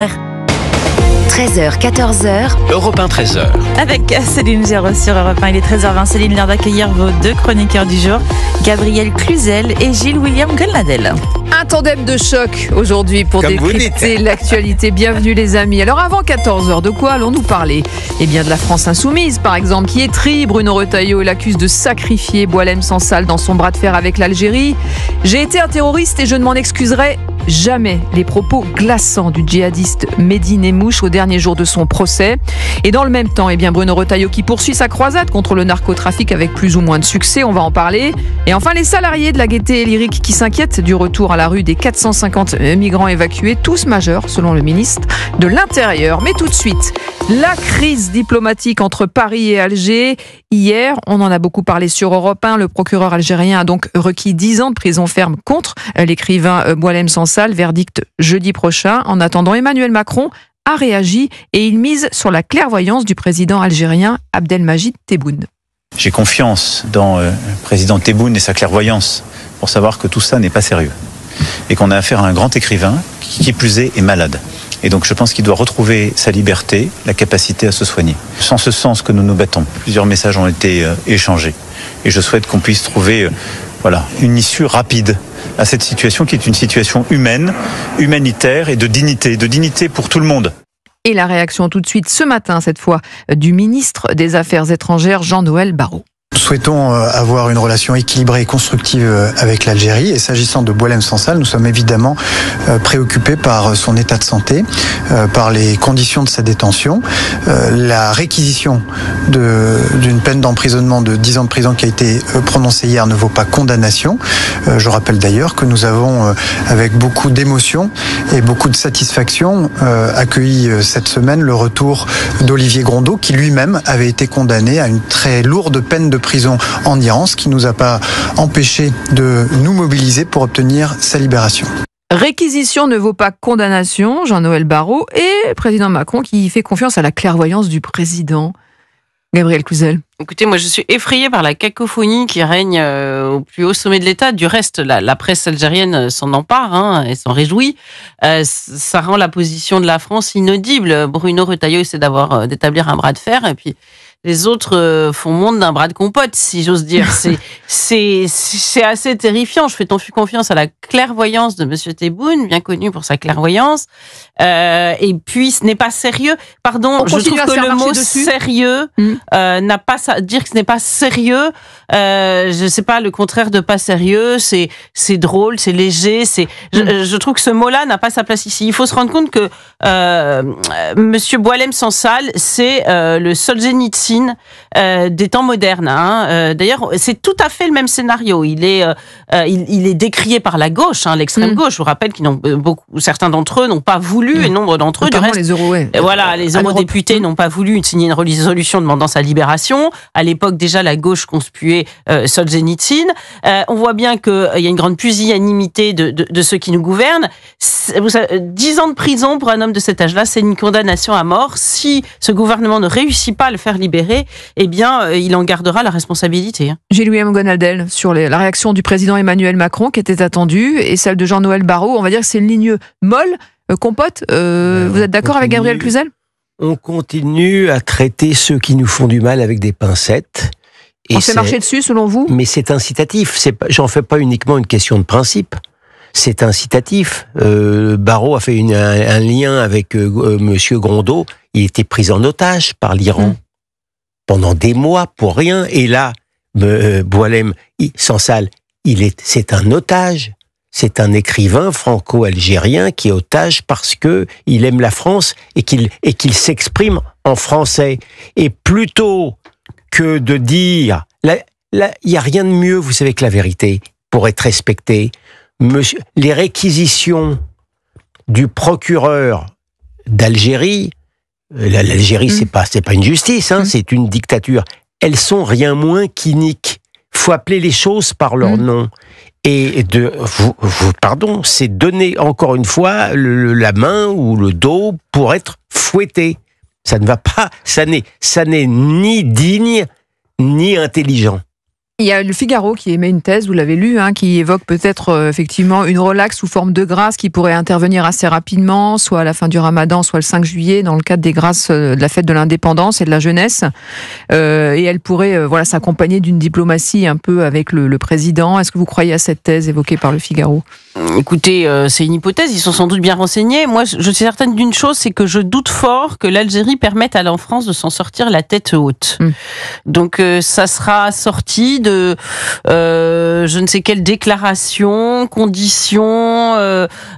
13h, 14h. Europe 1, 13h. Avec Céline Géraud sur Europe 1, il est 13h20. Céline, l'heure d'accueillir vos deux chroniqueurs du jour, Gabriel Cluzel et Gilles-William Goldnadel. Un tandem de choc aujourd'hui pour décrypter l'actualité. Bienvenue les amis. Alors avant 14h, de quoi allons-nous parler ? Eh bien de la France insoumise par exemple, qui étrille Bruno Retailleau et l'accuse de sacrifier Boualem Sansal dans son bras de fer avec l'Algérie. J'ai été un terroriste et je ne m'en excuserai jamais. Les propos glaçants du djihadiste Mehdi Nemmouche au dernier jour de son procès. Et dans le même temps, eh bien Bruno Retailleau qui poursuit sa croisade contre le narcotrafic avec plus ou moins de succès, on va en parler. Et enfin les salariés de la Gaîté Lyrique qui s'inquiètent du retour à la rue des 450 migrants évacués, tous majeurs selon le ministre de l'Intérieur. Mais tout de suite, la crise diplomatique entre Paris et Alger. Hier, on en a beaucoup parlé sur Europe 1, le procureur algérien a donc requis 10 ans de prison ferme contre l'écrivain Boualem Sansal, verdict jeudi prochain. En attendant, Emmanuel Macron a réagi et il mise sur la clairvoyance du président algérien Abdelmajid Tebboune. J'ai confiance dans le président Tebboune et sa clairvoyance pour savoir que tout ça n'est pas sérieux et qu'on a affaire à un grand écrivain qui plus est malade. Et donc je pense qu'il doit retrouver sa liberté, la capacité à se soigner. C'est en ce sens que nous nous battons. Plusieurs messages ont été échangés et je souhaite qu'on puisse trouver une issue rapide à cette situation qui est une situation humaine, humanitaire et de dignité pour tout le monde. Et la réaction tout de suite ce matin, cette fois, du ministre des Affaires étrangères, Jean-Noël Barrot. Nous souhaitons avoir une relation équilibrée et constructive avec l'Algérie. Et s'agissant de Boualem Sansal, nous sommes évidemment préoccupés par son état de santé, par les conditions de sa détention. La réquisition d'une peine d'emprisonnement de 10 ans de prison qui a été prononcée hier ne vaut pas condamnation. Je rappelle d'ailleurs que nous avons, avec beaucoup d'émotion et beaucoup de satisfaction, accueilli cette semaine le retour d'Olivier Grondeau, qui lui-même avait été condamné à une très lourde peine de prison en Iran, ce qui ne nous a pas empêché de nous mobiliser pour obtenir sa libération. Réquisition ne vaut pas condamnation, Jean-Noël Barrot, et président Macron qui fait confiance à la clairvoyance du président. Gabriel Cluzel. Écoutez, moi je suis effrayée par la cacophonie qui règne au plus haut sommet de l'État. Du reste, la presse algérienne s'en empare, elle s'en réjouit. Ça rend la position de la France inaudible. Bruno Retailleau essaie d'établir un bras de fer et puis les autres font monde d'un bras de compote, si j'ose dire. C'est assez terrifiant. Je fais confiance à la clairvoyance de Monsieur Tebboune, bien connu pour sa clairvoyance. Et puis, ce n'est pas sérieux. Pardon, je trouve que le mot sérieux n'a pas dire que ce n'est pas sérieux. Je sais pas, le contraire de pas sérieux, c'est drôle, c'est léger. Je trouve que ce mot-là n'a pas sa place ici. Il faut se rendre compte que Monsieur Boualem Sansal, c'est le Solzhenitsyn des temps modernes. D'ailleurs, c'est tout à fait le même scénario. Il est décrié par la gauche, l'extrême gauche. Je vous rappelle certains d'entre eux n'ont pas voulu, et nombre d'entre eux, notamment les les eurodéputés n'ont pas voulu signer une résolution demandant sa libération. À l'époque, déjà, la gauche conspuait Solzhenitsyn. On voit bien qu'il y a une grande pusillanimité de ceux qui nous gouvernent. 10 ans de prison pour un homme de cet âge-là, c'est une condamnation à mort. Si ce gouvernement ne réussit pas à le faire libérer, eh bien, il en gardera la responsabilité. Gilles-William Goldnadel, sur la réaction du président Emmanuel Macron qui était attendue, et celle de Jean-Noël Barrot, on va dire que c'est une ligne molle, compote. Vous êtes d'accord avec Gabriel Cluzel ? On continue à traiter ceux qui nous font du mal avec des pincettes. On s'est marché dessus, selon vous ? Mais c'est incitatif. J'en fais pas uniquement une question de principe. C'est incitatif. Barrot a fait un lien avec Monsieur Grondeau. Il était pris en otage par l'Iran pendant des mois pour rien. Et là, Boualem Sansal, c'est un otage. C'est un écrivain franco-algérien qui est otage parce que il aime la France et qu'il s'exprime en français. Et plutôt que de dire, il y a rien de mieux, vous savez, que la vérité pour être respecté. Les réquisitions du procureur d'Algérie, l'Algérie c'est pas une justice, c'est une dictature. Elles sont rien moins qu'iniques. Faut appeler les choses par leur nom. Et c'est donner encore une fois la main ou le dos pour être fouetté. Ça ne va pas, ça n'est ni digne ni intelligent. Il y a le Figaro qui émet une thèse, vous l'avez lu, qui évoque peut-être effectivement une relaxe sous forme de grâce qui pourrait intervenir assez rapidement, soit à la fin du Ramadan, soit le 5 juillet, dans le cadre des grâces de la fête de l'indépendance et de la jeunesse. Et elle pourrait s'accompagner d'une diplomatie un peu avec le président. Est-ce que vous croyez à cette thèse évoquée par le Figaro ? Écoutez, c'est une hypothèse, ils sont sans doute bien renseignés. Moi, je suis certaine d'une chose, c'est que je doute fort que l'Algérie permette à la France de s'en sortir la tête haute. Donc, ça sera sorti de je ne sais quelle déclaration, conditions.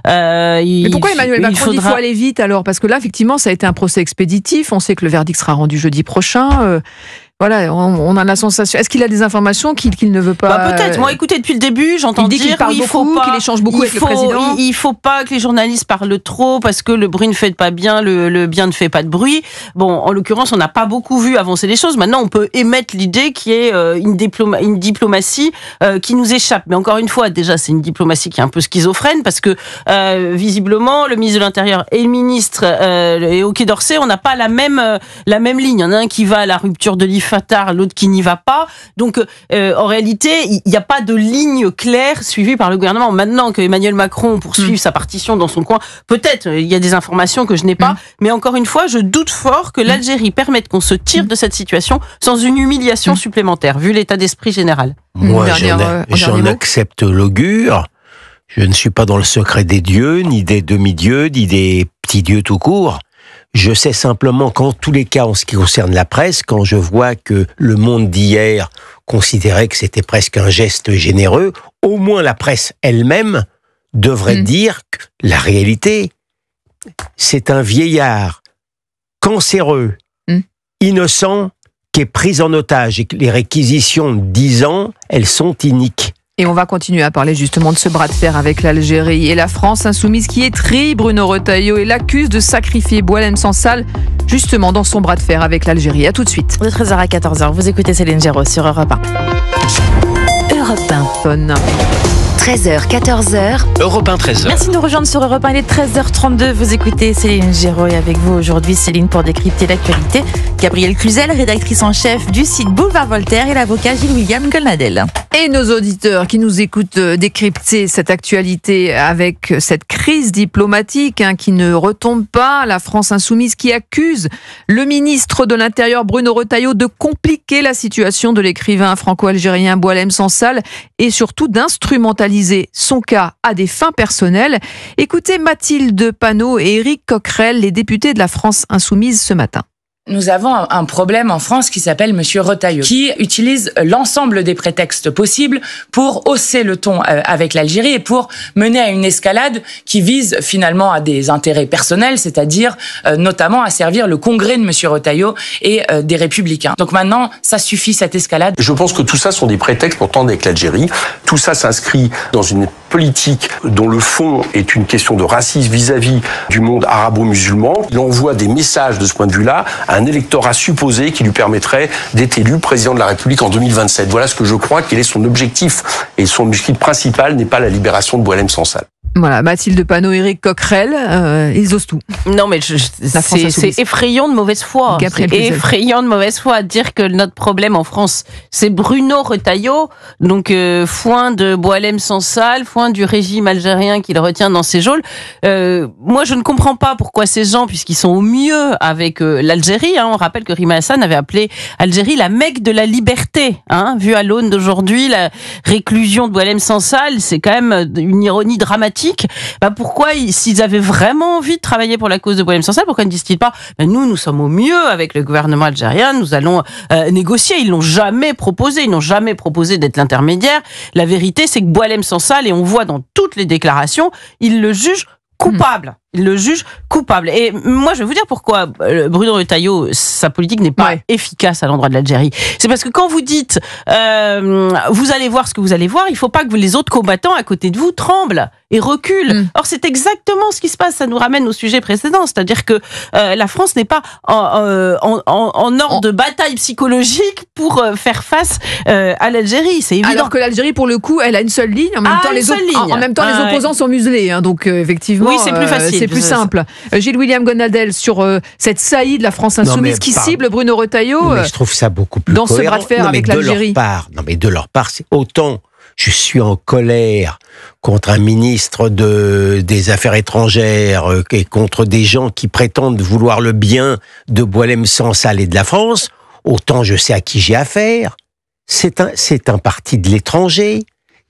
Mais pourquoi Emmanuel Macron dit qu'il faut aller vite alors ? Parce que là, effectivement, ça a été un procès expéditif. On sait que le verdict sera rendu jeudi prochain. Voilà, on a la sensation. Est-ce qu'il a des informations qu'il ne veut pas peut-être. Moi, écoutez, depuis le début, j'entends dire qu'il parle beaucoup, qu'il échange beaucoup avec le président. Il faut pas que les journalistes parlent trop parce que le bruit ne fait pas bien, le bien ne fait pas de bruit. Bon, en l'occurrence, on n'a pas beaucoup vu avancer les choses. Maintenant, on peut émettre l'idée qu'il y ait une diplomatie qui nous échappe. Mais encore une fois, déjà, c'est une diplomatie qui est un peu schizophrène parce que visiblement, le ministre de l'Intérieur et le ministre et au Quai d'Orsay, on n'a pas la même ligne. Il y en a un qui va à la rupture de l'IFATAR, l'autre qui n'y va pas. Donc, en réalité, il n'y a pas de ligne claire suivie par le gouvernement. Maintenant que Emmanuel Macron poursuive sa partition dans son coin, peut-être il y a des informations que je n'ai pas, mais encore une fois, je doute fort que l'Algérie permette qu'on se tire de cette situation sans une humiliation supplémentaire, vu l'état d'esprit général. Moi, j'en accepte l'augure. Je ne suis pas dans le secret des dieux, ni des demi-dieux, ni des petits dieux tout court. Je sais simplement qu'en tous les cas, en ce qui concerne la presse, quand je vois que le Monde d'hier considérait que c'était presque un geste généreux, au moins la presse elle-même devrait dire que la réalité, c'est un vieillard cancéreux, innocent, qui est pris en otage et que les réquisitions de 10 ans, elles sont iniques. Et on va continuer à parler justement de ce bras de fer avec l'Algérie et la France insoumise qui étrille Bruno Retailleau et l'accuse de sacrifier Boualem Sansal justement dans son bras de fer avec l'Algérie. À tout de suite. De 13h à 14h, vous écoutez Céline Géraud sur Europe 1. Europe 1. 13h, 14h. Europe 1, 13h. Merci de nous rejoindre sur Europe 1. Il est 13h32. Vous écoutez Céline Géraud et avec vous aujourd'hui, Céline, pour décrypter l'actualité. Gabrielle Cluzel, rédactrice en chef du site Boulevard Voltaire et l'avocat Gilles-William Golnadel. Et nos auditeurs qui nous écoutent décrypter cette actualité avec cette crise diplomatique qui ne retombe pas. La France insoumise qui accuse le ministre de l'Intérieur Bruno Retailleau de compliquer la situation de l'écrivain franco-algérien Boualem Sansal et surtout d'instrumentaliser son cas à des fins personnelles. Écoutez Mathilde Panot et Éric Coquerel, les députés de la France insoumise ce matin. Nous avons un problème en France qui s'appelle Monsieur Retailleau, qui utilise l'ensemble des prétextes possibles pour hausser le ton avec l'Algérie et pour mener à une escalade qui vise finalement à des intérêts personnels, c'est-à-dire notamment à servir le congrès de Monsieur Retailleau et des Républicains. Donc maintenant, ça suffit cette escalade. Je pense que tout ça sont des prétextes pour tendre avec l'Algérie. Tout ça s'inscrit dans une politique dont le fond est une question de racisme vis-à-vis du monde arabo-musulman. Il envoie des messages de ce point de vue-là à un électorat supposé qui lui permettrait d'être élu président de la République en 2027. Voilà ce que je crois qu'il est son objectif. Et son objectif principal n'est pas la libération de Boualem Sansal. Voilà, Mathilde Panot, Éric Coquerel, ils osent tout. Non, mais c'est effrayant de mauvaise foi. Effrayant de mauvaise foi. Dire que notre problème en France, c'est Bruno Retailleau, donc foin de Boualem Sansal, foin du régime algérien qu'il retient dans ses geôles. Moi, je ne comprends pas pourquoi ces gens, puisqu'ils sont au mieux avec l'Algérie, on rappelle que Rima Hassan avait appelé Algérie la Mecque de la liberté. Vu à l'aune d'aujourd'hui, la réclusion de Boualem Sansal, c'est quand même une ironie dramatique. Pourquoi, s'ils avaient vraiment envie de travailler pour la cause de Boualem Sansal, pourquoi ne disent-ils pas nous sommes au mieux avec le gouvernement algérien, nous allons négocier. Ils n'ont jamais proposé d'être l'intermédiaire. La vérité, c'est que Boualem Sansal, et on voit dans toutes les déclarations, ils le jugent coupable. Il le juge coupable. Et moi, je vais vous dire pourquoi Bruno Retailleau, sa politique n'est pas efficace à l'endroit de l'Algérie. C'est parce que quand vous dites vous allez voir ce que vous allez voir, il ne faut pas que les autres combattants à côté de vous tremblent et reculent. Or, c'est exactement ce qui se passe. Ça nous ramène au sujet précédent. C'est-à-dire que la France n'est pas en ordre de bataille psychologique pour faire face à l'Algérie. C'est évident. Alors que l'Algérie, pour le coup, elle a une seule ligne. En même temps, les opposants sont muselés. Donc, effectivement, oui, c'est plus facile. c'est plus simple. Gilles-William Gonadel, sur cette saillie de la France insoumise qui cible Bruno Retailleau. Mais je trouve ça beaucoup plus dans cohérent. ce bras de fer avec l'Algérie. De leur part, c'est autant je suis en colère contre un ministre des Affaires étrangères et contre des gens qui prétendent vouloir le bien de Boualem Sansal et de la France, autant je sais à qui j'ai affaire. C'est un parti de l'étranger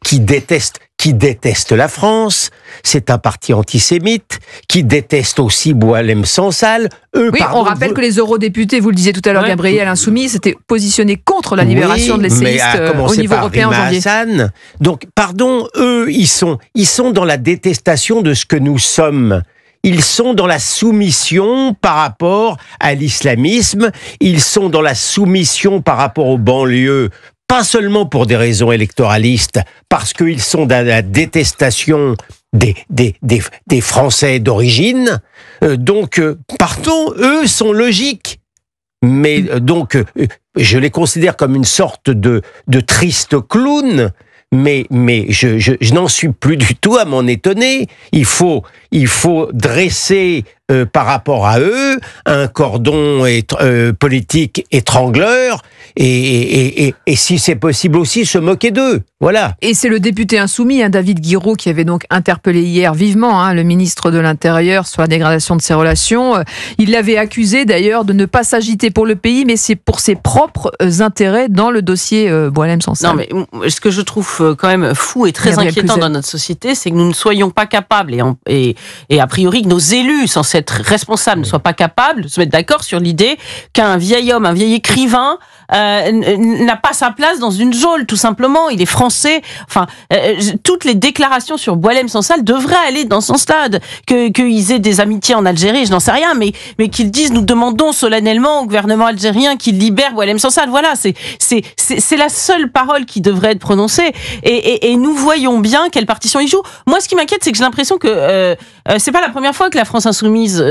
qui déteste la France. C'est un parti antisémite qui déteste aussi Boualem Sansal. On rappelle que les eurodéputés, vous le disiez tout à l'heure, Gabriel Insoumis, s'étaient positionnés contre la libération de l'essayiste au niveau européen en janvier. Hassan. Donc, eux, ils sont dans la détestation de ce que nous sommes. Ils sont dans la soumission par rapport à l'islamisme. Ils sont dans la soumission par rapport aux banlieues. Pas seulement pour des raisons électoralistes, parce qu'ils sont dans la détestation des Français d'origine. Eux sont logiques. Mais je les considère comme une sorte de triste clown. Mais je n'en suis plus du tout à m'en étonner. Il faut dresser par rapport à eux un cordon politique étrangleur et si c'est possible aussi se moquer d'eux. Voilà. Et c'est le député insoumis, David Guiraud, qui avait donc interpellé hier vivement le ministre de l'Intérieur sur la dégradation de ses relations. Il l'avait accusé d'ailleurs de ne pas s'agiter pour le pays, mais c'est pour ses propres intérêts dans le dossier Boualem Sansal. Non, mais ce que je trouve quand même fou et très inquiétant dans notre société, c'est que nous ne soyons pas capables, et a priori que nos élus, censés être responsables, ne soient pas capables de se mettre d'accord sur l'idée qu'un vieil homme, un vieil écrivain, n'a pas sa place dans une geôle, tout simplement. Il est français. Enfin, toutes les déclarations sur Boualem Sansal devraient aller dans son stade. Qu'ils aient des amitiés en Algérie, je n'en sais rien, mais qu'ils disent, nous demandons solennellement au gouvernement algérien qu'il libère Boualem Sansal. Voilà, c'est la seule parole qui devrait être prononcée. Et nous voyons bien quelle partition il joue. Moi, ce qui m'inquiète, c'est que j'ai l'impression que c'est pas la première fois que la France insoumise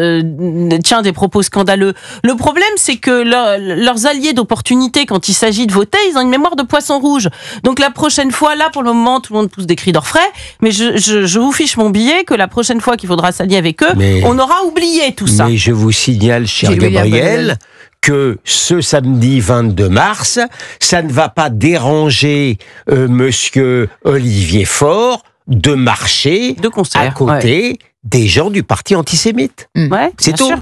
tient des propos scandaleux. Le problème, c'est que leurs alliés d'opportunité, quand il s'agit de voter, ils ont une mémoire de poisson rouge. Donc la prochaine fois, là pour le moment, tout le monde pousse des cris d'orfraie, mais je vous fiche mon billet que la prochaine fois qu'il faudra s'allier avec eux, on aura oublié tout ça. Mais je vous signale, cher Gabriel, que ce samedi 22 mars, ça ne va pas déranger monsieur Olivier Faure de marcher à côté des gens du parti antisémite. Ouais, c'est tout. Sûr.